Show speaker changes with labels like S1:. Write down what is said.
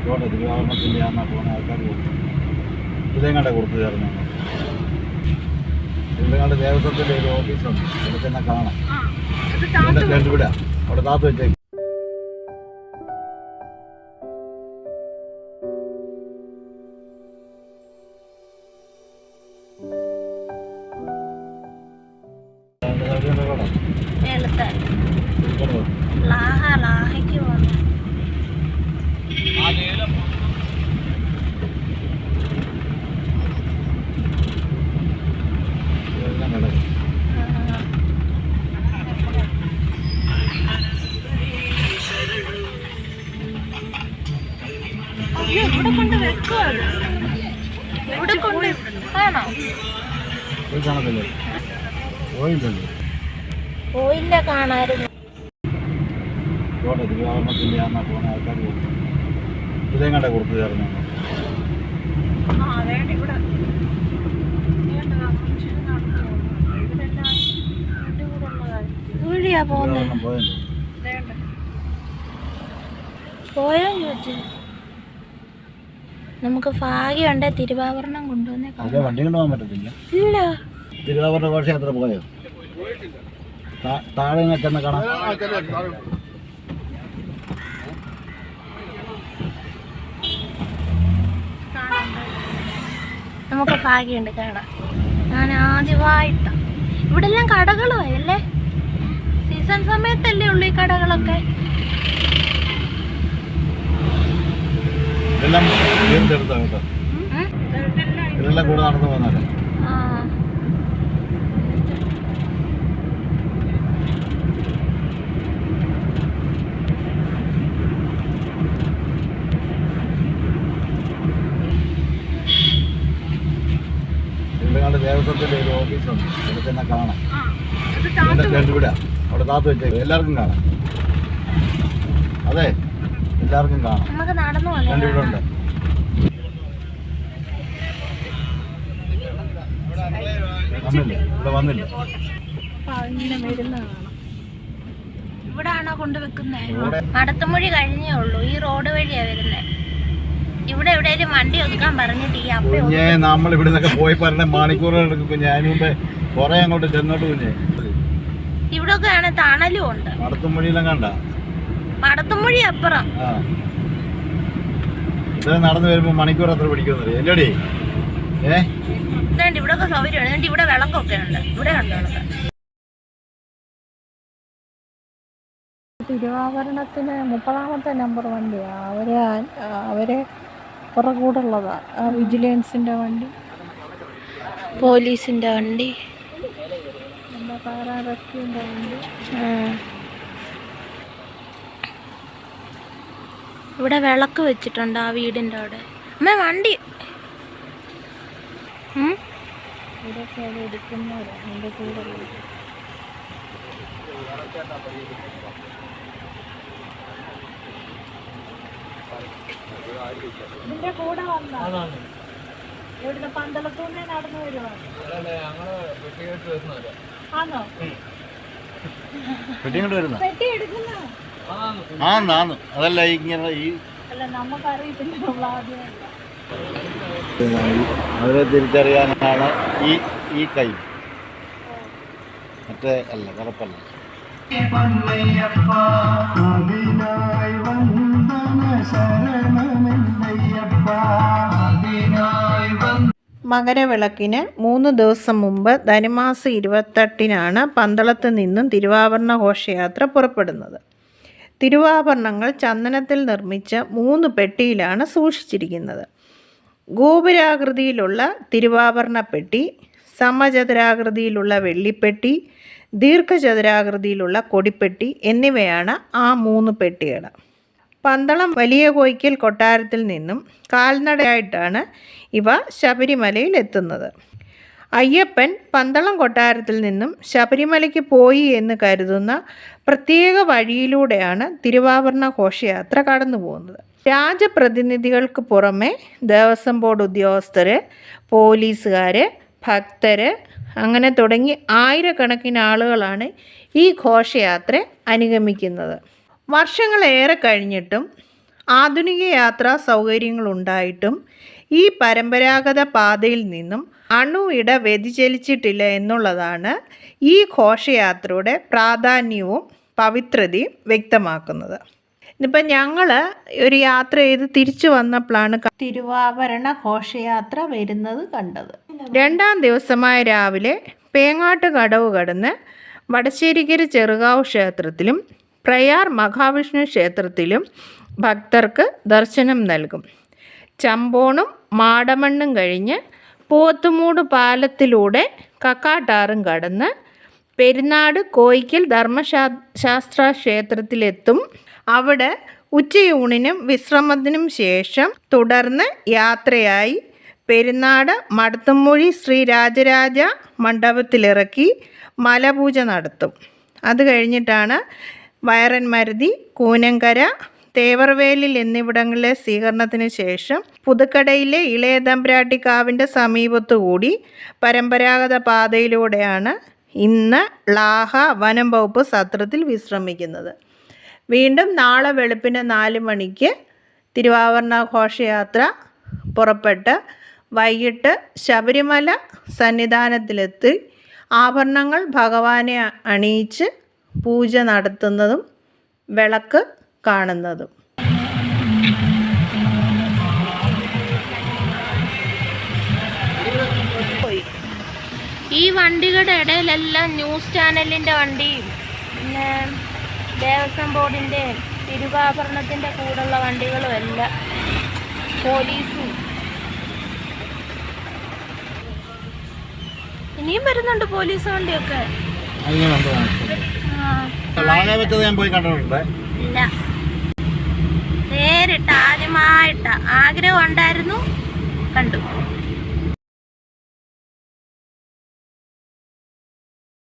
S1: ഇവിടെ തിരുവാഭരണത്തിൻ്റെ ആണെന്നാ പോകുന്ന ആൾക്കാർ ഇതിലെങ്ങാണ്ട് കൊടുത്തു ചേർന്നു. ഇതിലെങ്ങാണ്ട് ദേവസ്വത്തിൻ്റെ ഒരു ഓഫീസുണ്ട്, ഇവിടെ തന്നെ കാണാം. ഇവിടെ അവിടെ താത്ത് വെച്ചേക്കും.
S2: പോയില്ല കാണായിരുന്നു.
S1: തിരുവാഭരണത്തിൻ്റെ ആണെന്നാ പോകുന്ന ആൾക്കാർ ഇതിലെങ്ങാണ്ട് കൊടുത്തു ചേർന്നു.
S2: പോയോ ചോദിച്ചു. നമുക്ക് ഭാഗ്യമുണ്ടേ തിരുവാഭരണം കൊണ്ടുവന്നേ.
S1: വണ്ടി കൊണ്ടുപോകാൻ പറ്റത്തില്ല.
S2: ഇല്ല,
S1: തിരുവാഭരണ ഘോഷയാത്ര പോയോ? താഴെ ചെന്ന് കാണാം.
S2: നമുക്ക് ഭാഗ്യമുണ്ട് കാണാൻ. ഞാൻ ആദ്യമായിട്ടാ. ഇവിടെ എല്ലാം കടകളുമായി അല്ലേ? സീസൺ സമയത്തല്ലേ ഉള്ളു ഈ കടകളൊക്കെ.
S1: ഇതെല്ലാം കൂടെ നടന്നു പോകുന്നല്ലേ. ദേവസ്വത്തിൻ്റെ ഒരു ഓഫീസുണ്ട്, ഇവിടെ തന്നെ കാണാം. ഇവിടെ അവിടെ താത്ത് വെച്ചേക്കും, എല്ലാവർക്കും കാണാം. അതെ, എല്ലാവർക്കും കാണാം. ഇവിടെ ഉണ്ട്. വന്നില്ല, ഇവിടെ വന്നില്ല.
S2: ഇവിടാണോ കൊണ്ടുവെക്കുന്നത്? മടത്തുമൊഴി കഴിഞ്ഞേ ഉള്ളൂ. ഈ റോഡ് വഴിയാ വരുന്നത്. ഇവിടെ എവിടെയും വണ്ടി ഒതുക്കാൻ പറഞ്ഞിട്ട് ഈ
S1: കുഞ്ഞേ നമ്മൾ ഇവിടെ നിന്നൊക്കെ പോയി പറഞ്ഞ മണിക്കൂറുകൾ എടുക്കും കുഞ്ഞെ. അതിന് മുമ്പേ കുറെ അങ്ങോട്ട് ചെന്നോട്ട് കുഞ്ഞെ.
S2: ഇവിടെ ഒക്കെ ആണ് തണലും ഉണ്ട്.
S1: മടത്തുമൊഴിയിലും കണ്ട
S2: മടത്തുമൊഴി അപ്പുറം.
S1: ഇത് നടന്നു വരുമ്പോ മണിക്കൂർ എത്ര പിടിക്കുമെന്നറിയാം അല്ലേടി?
S2: ഇവിടെ ഒക്കെ സൗകര്യമാണ്. ഇവിടെ വിളക്കൊക്കെ ഉണ്ട്. ഇവിടെ ഉണ്ട് വിളക്ക്. തിരുവാഭരണത്തിന് 30ാമത്തെ നമ്പർ വണ്ടിയാണ്. അവരെ പുറകൂടുള്ളതാ. വിജിലൻസിൻ്റെ വണ്ടി, പോലീസിൻ്റെ വണ്ടി, ഫയർ ആൻഡ് റെസ്ക്യൂവിൻ്റെ വണ്ടി. ഇവിടെ വിളക്ക് വെച്ചിട്ടുണ്ട് ആ വീടിൻ്റെ അവിടെ. അമ്മ വണ്ടി ഇവിടെയൊക്കെ അത് എടുക്കുന്നവരാണ് എൻ്റെ കൂടെ. ഇതിന്റെ കൂടെ വന്നോ? ഇവിടുന്ന് പന്തളത്തൂന്ന് നടന്നു വരുവാണ്. ആണോ? പെട്ടി എടുക്കുന്നോ?
S1: അതല്ല ഇങ്ങനെ
S2: അല്ല, നമുക്കറിയത്തില്ല. നമ്മൾ ആദ്യമല്ല.
S1: അവരെ തിരിച്ചറിയാനാണ് ഈ കൈ, മറ്റേ അല്ല കറുപ്പല്ല.
S3: മകരവിളക്കിന് 3 ദിവസം മുമ്പ് ധനുമാസം 28-നാണ് പന്തളത്ത് നിന്നും തിരുവാഭരണ ഘോഷയാത്ര പുറപ്പെടുന്നത്. തിരുവാഭരണങ്ങൾ ചന്ദനത്തിൽ നിർമ്മിച്ച 3 പെട്ടിയിലാണ് സൂക്ഷിച്ചിരിക്കുന്നത്. ഗോപുരാകൃതിയിലുള്ള തിരുവാഭരണ പെട്ടി, സമചതുരാകൃതിയിലുള്ള വെള്ളിപ്പെട്ടി, ദീർഘചതുരാകൃതിയിലുള്ള കൊടിപ്പെട്ടി എന്നിവയാണ് ആ 3 പെട്ടികൾ. പന്തളം വലിയ കോയിക്കൽ കൊട്ടാരത്തിൽ നിന്നും കാൽനടയായിട്ടാണ് ഇവ ശബരിമലയിൽ എത്തുന്നത്. അയ്യപ്പൻ പന്തളം കൊട്ടാരത്തിൽ നിന്നും ശബരിമലയ്ക്ക് പോയി എന്ന് കരുതുന്ന പ്രത്യേക വഴിയിലൂടെയാണ് തിരുവാഭരണ ഘോഷയാത്ര കടന്നു പോകുന്നത്. രാജപ്രതിനിധികൾക്ക് പുറമെ ദേവസ്വം ബോർഡ് ഉദ്യോഗസ്ഥർ, പോലീസുകാർ, ഭക്തർ അങ്ങനെ തുടങ്ങി ആയിരക്കണക്കിന് ആളുകളാണ് ഈ ഘോഷയാത്ര അനുഗമിക്കുന്നത്. വർഷങ്ങളേറെ കഴിഞ്ഞിട്ടും ആധുനിക യാത്രാ സൗകര്യങ്ങളുണ്ടായിട്ടും ഈ പരമ്പരാഗത പാതയിൽ നിന്നും അണുവിട വ്യതിചലിച്ചിട്ടില്ല എന്നുള്ളതാണ് ഈ ഘോഷയാത്രയുടെ പ്രാധാന്യവും പവിത്രതയും വ്യക്തമാക്കുന്നത്. ഇന്നിപ്പം ഞങ്ങൾ ഒരു യാത്ര ചെയ്ത് തിരിച്ചു വന്നപ്പോഴാണ് തിരുവാഭരണ ഘോഷയാത്ര വരുന്നത് കണ്ടത്. 2ാം ദിവസമായ രാവിലെ പേങ്ങാട്ട് കടവ് കടന്ന് വടശ്ശേരിക്കര ചെറുകാവ് ക്ഷേത്രത്തിലും പ്രയാർ മഹാവിഷ്ണു ക്ഷേത്രത്തിലും ഭക്തർക്ക് ദർശനം നൽകും. ചമ്പോണും മാടമണ്ണും കഴിഞ്ഞ് പോത്തുമൂട് പാലത്തിലൂടെ കക്കാട്ടാറും കടന്ന് പെരുന്നാട് കോയിക്കൽ ധർമ്മശാസ്ത്ര ക്ഷേത്രത്തിലെത്തും. അവിടെ ഉച്ചയൂണിനും വിശ്രമത്തിനും ശേഷം തുടർന്ന് യാത്രയായി പെരുന്നാട് മടത്തുംമൊഴി ശ്രീ രാജരാജ മണ്ഡപത്തിലിറക്കി മലപൂജ നടത്തും. അത് കഴിഞ്ഞിട്ടാണ് വയറന്മരുതി, കൂനങ്കര, തേവർവേലിൽ എന്നിവിടങ്ങളിലെ സ്വീകരണത്തിന് ശേഷം പുതുക്കടയിലെ ഇളയ തമ്പുരാട്ടിക്കാവിൻ്റെ സമീപത്തുകൂടി പരമ്പരാഗത പാതയിലൂടെയാണ് ഇന്ന് ളാഹ വനം വകുപ്പ് സത്രത്തിൽ വിശ്രമിക്കുന്നത്. വീണ്ടും നാളെ വെളുപ്പിന് 4 മണിക്ക് തിരുവാഭരണ ഘോഷയാത്ര പുറപ്പെട്ട് വൈകിട്ട് ശബരിമല സന്നിധാനത്തിലെത്തി ആഭരണങ്ങൾ ഭഗവാനെ അണിയിച്ച് പൂജ നടത്തുന്നതും വിളക്ക് കാണുന്നതും.
S2: ഈ വണ്ടികളുടെ ഇടയിലെല്ലാം ന്യൂസ് ചാനലിൻ്റെ വണ്ടിയും പിന്നെ ദേവസ്വം ബോർഡിൻ്റെ തിരുവാഭരണത്തിൻ്റെ കൂടെയുള്ള വണ്ടികളും എല്ലാം പോലീസും ഇനിയും വരുന്നുണ്ട് പോലീസ് വണ്ടിയൊക്കെ.
S1: ഞാൻ പോയി കണ്ടിട്ടുണ്ട്.
S2: ഇല്ല, നേരിട്ട് ആദ്യമായിട്ട് ആഗ്രഹം ഉണ്ടായിരുന്നു, കണ്ടു.